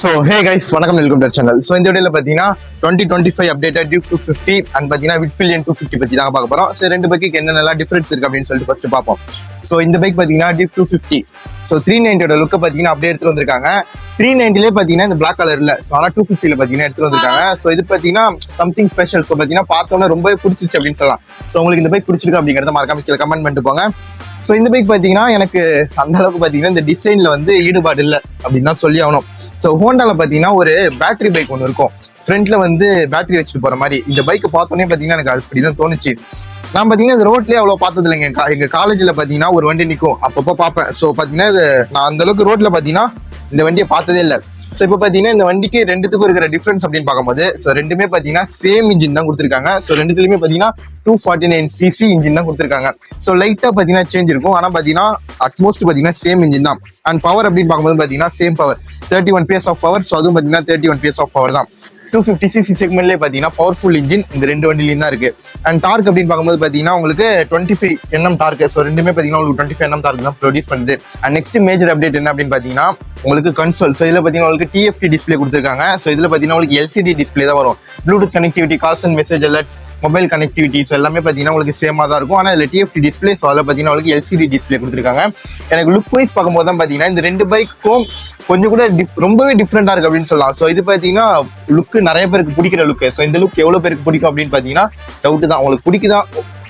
So hey guys, வணக்கம் welcome to channel. So இந்த வீடியோல பார்த்தீங்கன்னா 2025 அப்டேட்டட் டியூக் 250 அண்ட் பார்த்தீங்கன்னா விட்பில்லியன் 250 பற்றி தான் பார்க்க போகிறோம். ஸோ ரெண்டு பைக்கு என்னென்னலாம் டிஃபரன்ஸ் இருக்குது அப்படின்னு சொல்லிட்டு ஃபர்ஸ்ட் பார்ப்போம். ஸோ இந்த பைக் பார்த்தீங்கன்னா டியூக் 250. ஸோ 390 லுக்கை பார்த்தீங்கன்னா அப்படியே எடுத்துட்டு வந்திருக்காங்க. 390லே பார்த்தீங்கன்னா இந்த பிளாக் கலர் இல்லை, ஸோ ஆனால் 250ல பார்த்தீங்கன்னா எடுத்துட்டு வந்திருக்காங்க. ஸோ இது பார்த்தீங்கன்னா சம்திங் ஸ்பெஷல். ஸோ பார்த்தீங்கன்னா பார்த்தோன்னா ரொம்ப பிடிச்சிச்சு அப்படின்னு சொல்லலாம். ஸோ உங்களுக்கு இந்த பைக் பிடிச்சிருக்கு அப்படிங்கிறத மறக்காம கீழே கமெண்ட் பண்ணிட்டு போங்க. ஸோ இந்த பைக் பார்த்தீங்கன்னா எனக்கு அந்த அளவுக்கு பார்த்தீங்கன்னா இந்த டிசைனில் வந்து ஈடுபாடு இல்லை அப்படின்னு தான் சொல்லி ஆகணும். ஸோ ஹோண்டாவில் பார்த்தீங்கன்னா ஒரு பேட்டரி பைக் ஒன்று இருக்கும், ஃப்ரண்ட்ல வந்து பேட்டரி வச்சுட்டு போகிற மாதிரி. இந்த பைக்கை பார்த்தோன்னே பார்த்தீங்கன்னா எனக்கு அப்படி தான் தோணுச்சு. நான் பார்த்தீங்கன்னா இந்த ரோட்லேயே அவ்வளோ பார்த்தது இல்லைங்க. எங்கள் காலேஜில் பார்த்தீங்கன்னா ஒரு வண்டி நிற்கும், அப்பப்போ பார்ப்பேன். ஸோ பார்த்தீங்கன்னா இது நான் அந்த அளவுக்கு ரோட்டில் பார்த்தீங்கன்னா இந்த வண்டியை பார்த்ததே இல்லை. ஸோ இப்போ பார்த்தீங்கன்னா இந்த வண்டிக்கு ரெண்டுத்துக்கும் இருக்கிற டிஃப்ரென்ஸ் அப்படின்னு பார்க்கும்போது, ஸோ ரெண்டுமே பார்த்தீங்கன்னா சேம் இன்ஜின் தான் கொடுத்துருக்காங்க. ஸோ ரெண்டுத்துலையுமே பார்த்தீங்கன்னா 249cc இன்ஜின் தான் கொடுத்துருக்காங்க. ஸோ லைட்டாக பார்த்தீங்கன்னா சேஞ்ச் இருக்கும், ஆனால் பார்த்தீங்கன்னா அட்மோஸ்ட் பார்த்தீங்கன்னா சேம் இன்ஜின் தான். அண்ட் பவர் அப்படின்னு பார்க்கும்போது பார்த்தீங்கன்னா same power 31 PS of power. So அதுவும் பார்த்தீங்கன்னா 31 PS ஆஃப் பவர் தான். 250cc செக்மெண்ட்லேயே பார்த்தீங்கன்னா பவர்ஃபுல் இன்ஜின் இந்த ரெண்டு வண்டிலையும் தான் இருக்கு. அண்ட் டார்க் அப்படின்னு பார்க்கும்போது பார்த்தீங்கன்னா உங்களுக்கு 25 Nm டார்க். ஸோ ரெண்டுமே பார்த்தீங்கன்னா உங்களுக்கு 25 Nm டார்க் தான் ப்ரொடியூஸ் பண்ணுது. அண்ட் நெக்ஸ்ட் மேஜர் அப்டேட் என்ன அப்படின்னு பார்த்தீங்கன்னா உங்களுக்கு கன்சோல். ஸோ இதில் பார்த்தீங்கன்னா உங்களுக்கு TFT டிஸ்பிளே கொடுத்துருக்காங்க. ஸோ இதில் பார்த்தீங்கன்னா உங்களுக்கு LCD டிஸ்பிளே தான் வரும். Bluetooth connectivity, calls and message alerts, mobile connectivity, so எல்லாமே பார்த்தீங்கன்னா உங்களுக்கு சேமாக தான் இருக்கும். ஆனால் இதில் TFT டிஸ்பிளே, ஸோ அதில் பார்த்தீங்கன்னா உங்களுக்கு LCD டிஸ்பிளே கொடுத்துருக்காங்க. எனக்கு லுக் வைஸ் பார்க்கும்போது தான் பார்த்தீங்கன்னா இந்த ரெண்டு பைக்கும் கொஞ்சம் கூட ரொம்பவே டிஃப்ரெண்டா இருக்கு அப்படின்னு சொல்லலாம். ஸோ இது பார்த்தீங்கன்னா லுக்கு நிறைய பேருக்கு பிடிக்கிற லுக்கு. ஸோ இந்த லுக் எவ்வளோ பேருக்கு பிடிக்கும் அப்படின்னு பார்த்தீங்கன்னா டவுட் தான்.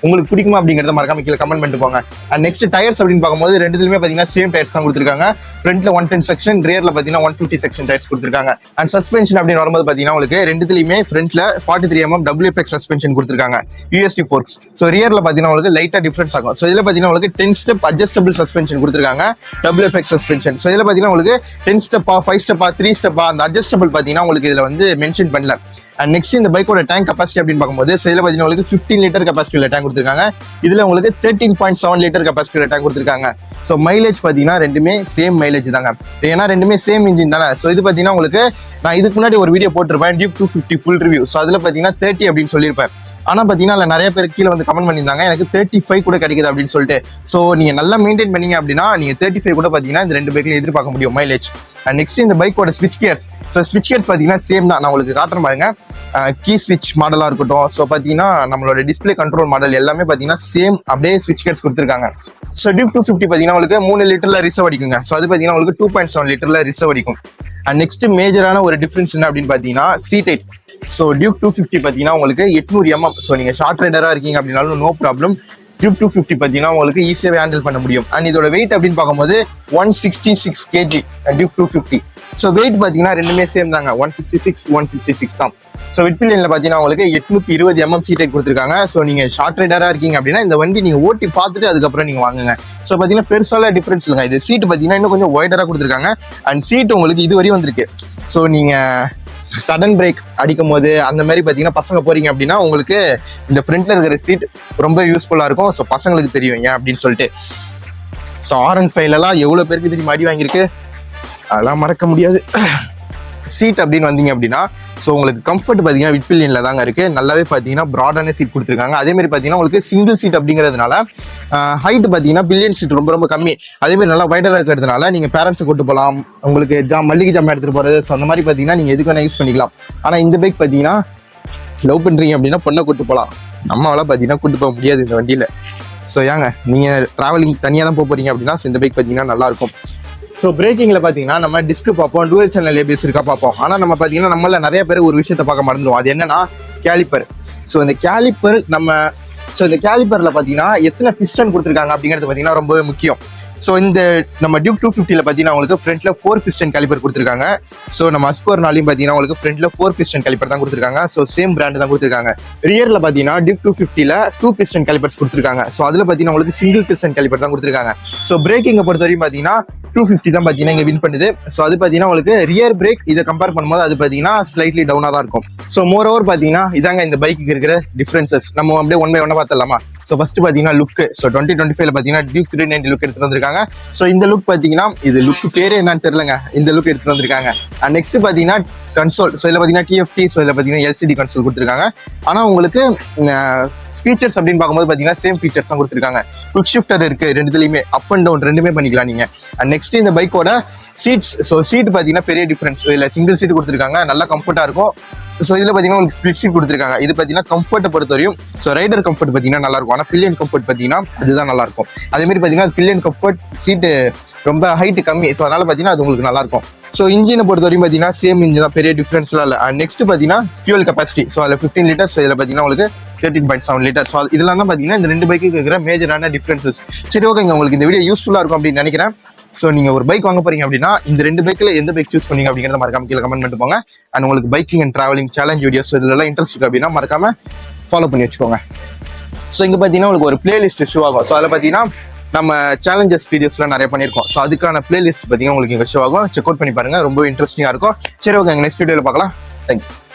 உங்களுக்கு பிடிக்குமா அப்படிங்கிறத மறக்காம கீழே கமெண்ட் பண்ணிட்டு போங்க. அண்ட் நெக்ஸ்ட் டயர்ஸ் அப்படின்னு பார்க்கும்போது ரெண்டுத்துலயுமே பார்த்தீங்கன்னா சேம் டயர்ஸ் தான் கொடுத்துருக்காங்க. ஃப்ரண்ட்ல 110 செக்ஷன், ரியர்ல பார்த்தீங்கன்னா 150 செக்ஷன் டயர்ஸ் கொடுத்துருக்காங்க. அண்ட் சஸ்பென்ஷன் அப்படின்னு வரும்போது பார்த்தீங்கன்னா உங்களுக்கு ரெண்டுத்துலயுமே ஃப்ரண்ட்ல 43 mm WFX சஸ்பென்ஷன் கொடுத்துருக்காங்க, USD ஃபோர்க்ஸ். ஸோ ரியர்ல பார்த்தீங்கன்னா உங்களுக்கு லைட்டா டிஃபரன்ஸ் ஆகும். ஸோ இதில் பார்த்தீங்கன்னா உங்களுக்கு 10 ஸ்டெப் அட்ஜஸ்டபிள் சஸ்பென்ஷன் கொடுத்துருக்காங்க, WFX சஸ்பென்ஷன். ஸோ இதில் பார்த்தீங்கன்னா உங்களுக்கு 10 ஸ்டெப்பா, 5 ஸ்டெப்பா, 3 ஸ்டெப்பா, அந்த அட்ஜஸ்டபிள் பார்த்தீங்கன்னா உங்களுக்கு இதில் வந்து மென்ஷன் பண்ணல. அண்ட் நெக்ஸ்ட் இந்த பைக்கோட டேங்க் கெப்பாசிட்டி அப்படின்னு பார்க்கும்போது இதில் பார்த்தீங்கன்னா உங்களுக்கு 15 லிட்டர் கெப்பாசிட்டியில் டேங்க் கொடுத்துருக்காங்க. இதில் உங்களுக்கு 13.7 லிட்டர் கெப்பாசிட்டியில் டேங்க் கொடுத்துருக்காங்க. ஸோ மைலேஜ் பார்த்தீங்கன்னா ரெண்டுமே சேம் மைலேஜ் தாங்க, ஏன்னா ரெண்டுமே சேம் இன்ஜின் தானே. ஸோ இது பார்த்தீங்கன்னா உங்களுக்கு நான் இதுக்கு முன்னாடி ஒரு வீடியோ போட்டிருப்பேன், டியூக் 250 ஃபுல் ரிவ்யூ. ஸோ அதில் பார்த்தீங்கன்னா 30 அப்படின்னு சொல்லியிருப்பேன். ஆனால் பார்த்தீங்கன்னா அதில் நிறைய பேர் கீழே வந்து கமெண்ட் பண்ணியிருந்தாங்க எனக்கு 35 கூட கிடைக்குது அப்படின்னு சொல்லிட்டு. ஸோ நீங்கள் நல்லா மெயின்டைன் பண்ணீங்க அப்படின்னா நீங்கள் 35 கூட பார்த்தீங்கன்னா இந்த ரெண்டு பைக்கில் எதிர்பார்க்க முடியும் மைலேஜ். அண்ட் நெக்ஸ்ட் இந்த பைக்கோட ஸ்விட்ச் கியர்ஸ். ஸோ ஸ்விட்ச் கியர்ஸ் பார்த்தீங்கன்னா சேம் தான். நான் உங்களுக்கு காட்டுறேன் பாருங்க. கீ ஸ்விட்ச் மாடலாக இருக்கட்டும், ஸோ பார்த்தீங்கன்னா நம்மளோட டிஸ்பிளே கண்ட்ரோல் மாடல் எல்லாமே பார்த்தீங்கன்னா சேம் அப்படியே ஸ்விட்ச் கியர்ஸ் கொடுத்துருக்காங்க. ஸோ டியூக் 250 பார்த்தீங்கன்னா உங்களுக்கு 3 லிட்டர்ல ரிசர்வ் அடிக்குங்க. ஸோ அது பார்த்தீங்கன்னா உங்களுக்கு 2.7 லிட்டர்ல ரிசர்வ் அடிக்கும். அண்ட் நெக்ஸ்ட் மேஜரான ஒரு டிஃபரன்ஸ் என்ன அப்படின்னு பார்த்தீங்கன்னா சீட் ஹைட். ஸோ டியூக் 250 பார்த்தீங்கன்னா உங்களுக்கு 800 mm. ஸோ நீங்கள் ஷார்ட் ரைடராக இருக்கீங்க அப்படின்னாலும் நோ ப்ராப்ளம், டியூக் 250 பார்த்தீங்கன்னா உங்களுக்கு ஈஸியாகவே ஹேண்டில் பண்ண முடியும். அண்ட் இதோட வெயிட் அப்படின்னு பார்க்கும்போது 166 kg டியூக் 250. ஸோ வெயிட் பார்த்தீங்கன்னா ரெண்டுமே சேம் தாங்க, 166 தான். ஸோ விட்பில்லியன்ல பார்த்தீங்கன்னா உங்களுக்கு 820 mm சீட் ஹைட் கொடுத்துருக்காங்க. ஸோ நீங்கள் ஷார்ட் ரைடராக இருக்கீங்க அப்படின்னா இந்த வண்டி நீங்கள் ஓட்டி பார்த்துட்டு அதுக்கப்புறம் நீங்கள் வாங்குங்க. ஸோ பார்த்தீங்கன்னா பெருசால டிஃபரன்ஸ் இல்லைங்க. இது சீட் பார்த்தீங்கன்னா இன்னும் கொஞ்சம் ஒய்டராக கொடுத்துருக்காங்க. அண்ட் சீட் உங்களுக்கு இது வரையும் வந்திருக்கு. ஸோ நீங்கள் சடன் பிரேக் அடிக்கும் போது அந்த மாதிரி பார்த்தீங்கன்னா பசங்க போறீங்க அப்படின்னா உங்களுக்கு இந்த ஃப்ரண்ட்ல இருக்கிற சீட் ரொம்ப யூஸ்ஃபுல்லாக இருக்கும். ஸோ பசங்களுக்கு தெரியும் ஏன் அப்படின்னு சொல்லிட்டு. ஸோ R15 எவ்வளோ பேருக்கு தெரியும் அடி வாங்கியிருக்கு, அதெல்லாம் மறக்க முடியாது. சீட் அப்படின்னு வந்தீங்க அப்படின்னா ஸோ உங்களுக்கு கம்ஃபர்ட் பார்த்தீங்கன்னா விட்பில்லியன்ல தாங்க இருக்கு. நல்லாவே பார்த்தீங்கன்னா ப்ராடான சீட் கொடுத்துருக்காங்க. அதே மாதிரி பார்த்தீங்கன்னா உங்களுக்கு சிங்கிள் சீட் அப்படிங்கிறதுனால ஹைட் பார்த்தீங்கன்னா பில்லியன் சீட் ரொம்ப கம்மி. அதே மாதிரி நல்லா வைடராக இருக்கிறதுனால நீங்கள் பேரண்ட்ஸை கூட்டு போகலாம், உங்களுக்கு மல்லிகை ஜாமான் எடுத்துகிட்டு போகிறது, ஸோ அந்த மாதிரி பார்த்தீங்கன்னா நீங்கள் எதுக்கு வேணால் யூஸ் பண்ணிக்கலாம். ஆனால் இந்த பைக் பார்த்தீங்கன்னா லவ் பண்ணுறீங்க அப்படின்னா பொண்ணை கூட்டு போகலாம், நம்மளால பார்த்தீங்கன்னா கூட்டு போக முடியாது இந்த வண்டியில். ஸோ ஏங்க நீங்கள் ட்ராவலிங் தனியாக தான் போகிறீங்க அப்படின்னா இந்த பைக் பார்த்தீங்கன்னா நல்லாயிருக்கும். ஸோ பிரேக்கிங்கில் பார்த்தீங்கன்னா நம்ம டிஸ்க் பார்ப்போம், டூவல் சேனல் ABS இருக்கா பார்ப்போம். ஆனால் நம்ம பார்த்தீங்கன்னா நம்மள நிறைய பேர் ஒரு விஷயத்த பார்க்க மறந்துடுவோம், அது என்னன்னா கேலிப்பர். ஸோ இந்த கேலிப்பர் இந்த கேலிப்பரில் பார்த்தீங்கன்னா எத்தனை பிஸ்டன் கொடுத்துருக்காங்க அப்படிங்கிறது பார்த்தீங்கன்னா ரொம்ப முக்கியம். ஸோ இந்த நம்ம டியூக் 250ல பார்த்தீங்கன்னா உங்களுக்கு ஃப்ரண்ட்ல 4 பிஸ்டன் கேலிப்பர் கொடுத்துருக்காங்க. ஸோ நம்ம அஸ்கோர்னாலையும் பார்த்தீங்கன்னா உங்களுக்கு ஃப்ரண்ட்ல 4 பிஸ்டன் கேலிப்பர் தான் கொடுத்துருக்காங்க. ஸோ சேம் பிராண்ட் தான் கொடுத்துருக்காங்க. ரியர்ல பார்த்தீங்கன்னா டியூக் 250ல 2 பிஸ்டன் கேலிப்பர்ஸ் கொடுத்துருக்காங்க. ஸோ அதில் பார்த்தீங்கன்னா உங்களுக்கு சிங்கிள் பிஸ்டன் கேலிப்பர் தான் கொடுத்துருக்காங்க. ஸோ பிரேக்கிங்கை பொறுத்த வரையும் பார்த்தீங்கன்னா 250 தான் பார்த்தீங்கன்னா இங்கே வின் பண்ணுது. ஸோ அது பார்த்தீங்கன்னா உங்களுக்கு ரியர் பிரேக் இதை கம்பேர் பண்ணும்போது அது பார்த்தீங்கன்னா ஸ்லைட்லி டவுனாக தான் இருக்கும். ஸோ மோர் ஓவர் பார்த்தீங்கன்னா இதாங்க இந்த பைக்கு இருக்கிற டிஃபரன்சஸ். நம்ம அப்படியே ஒன் பை ஒன்னா பார்த்துலாமா. ஸோ ஃபர்ஸ்ட் பார்த்தீங்கன்னா லுக். ஸோ 2025ல பார்த்தீங்கன்னா டியூக் 390 லுக் எடுத்துட்டு வந்திருக்காங்க. கொடுத்துருக்காங்க. ஸோ இந்த லுக் பார்த்தீங்கன்னா இது லுக் பேரே என்னன்னு தெரியலங்க, இந்த லுக் எடுத்துட்டு வந்திருக்காங்க. அண்ட் நெக்ஸ்ட் பார்த்தீங்கன்னா கன்சோல். ஸோ இதில் பார்த்தீங்கன்னா TFT, ஸோ இதில் பார்த்தீங்கன்னா LCD கன்சோல் கொடுத்துருக்காங்க. ஆனால் உங்களுக்கு ஃபீச்சர்ஸ் அப்படின்னு பார்க்கும்போது பார்த்தீங்கன்னா சேம் ஃபீச்சர்ஸ் தான் கொடுத்துருக்காங்க. குவிக் ஷிஃப்டர் இருக்கு ரெண்டுத்துலையுமே, அப் அண்ட் டவுன் ரெண்டுமே பண்ணிக்கலாம் நீங்க. அண்ட் நெக்ஸ்ட் இந்த பைக்கோட சீட்ஸ். ஸோ சீட் பார்த்தீங்கன்னா பெரிய டிஃபரன்ஸ், இதில் சிங்கிள் சீட் கொடுத்துருக்காங்க, நல்லா கம்ஃபர்ட்டாக இருக்கும். ஸோ இதில் பார்த்தீங்கன்னா உங்களுக்கு ஸ்பிளிட் சீட் கொடுத்துருக்காங்க. இது பார்த்தீங்கன்னா கம்ஃபர்ட்டை பொறுத்தவரையும் ஸோ ரைடர் கம்ஃபர்ட் பார்த்தீங்கன்னா நல்லா இருக்கும். ஆனால் பில்லியன் கம்ஃபர்ட் பார்த்தீங்கன்னா அதுதான் நல்லா இருக்கும். அதேமாதிரி பார்த்தீங்கன்னா பில்லியன் கம்ஃபர்ட் சீட்டு ரொம்ப ஹைட் கம்மி, ஸோ அதனால பார்த்தீங்கன்னா அது உங்களுக்கு நல்லா இருக்கும். ஸோ இன்ஜினை பொறுத்தவரையும் பார்த்தீங்கன்னா சேம் இன்ஜின் தான், பெரிய டிஃபரன்ஸ்லாம் இல்லை. அண்ட் நெக்ஸ்ட் பார்த்தீங்கன்னா ஃபியூல் கெப்பாசிட்டி. ஸோ அதில் 15 லிட்டர், ஸோ இதில் பார்த்தீங்கன்னா உங்களுக்கு 13.7 லிட்டர். ஸோ இதெல்லாம் தான் பார்த்தீங்கன்னா இந்த ரெண்டு பைக்கு இருக்கிற மேஜரான டிஃபரன்சஸ். சரி ஓகேங்க, உங்களுக்கு இந்த வீடியோ யூஸ்ஃபுல்லாக இருக்கும் அப்படின்னு நினைக்கிறேன். ஸோ நீங்கள் ஒரு பைக் வாங்க போறீங்க அப்படின்னா இந்த ரெண்டு பைக்கில் எந்த பைக் சூஸ் பண்ணீங்க அப்படிங்கிறத மறக்காம கீழே கமெண்ட் பண்ணிட்டு போங்க. அண்ட் உங்களுக்கு biking and travelling challenge videos இதெல்லாம் இன்ட்ரெஸ்ட் இருக்கு அப்படின்னா மறக்காம ஃபாலோ பண்ணி வச்சுக்கோங்க. ஸோ இங்கே பார்த்தீங்கன்னா உங்களுக்கு ஒரு பிளேலிஸ்ட் ஷோ ஆகும். ஸோ அதில் பார்த்தீங்கன்னா நம்ம சேலஞ்சஸ் வீடியோஸ்லாம் நிறைய பண்ணியிருக்கோம். ஸோ அதுக்கான பிளேலிஸ்ட் பார்த்தீங்கன்னா உங்களுக்கு இங்கே ஷோ ஆகும், செக் அவுட் பண்ணி பாருங்க, ரொம்ப இன்ட்ரெஸ்டிங்காக இருக்கும். சரி ஓகே, நெக்ஸ்ட் வீடியோவில் பார்க்கலாம். தேங்க்யூ.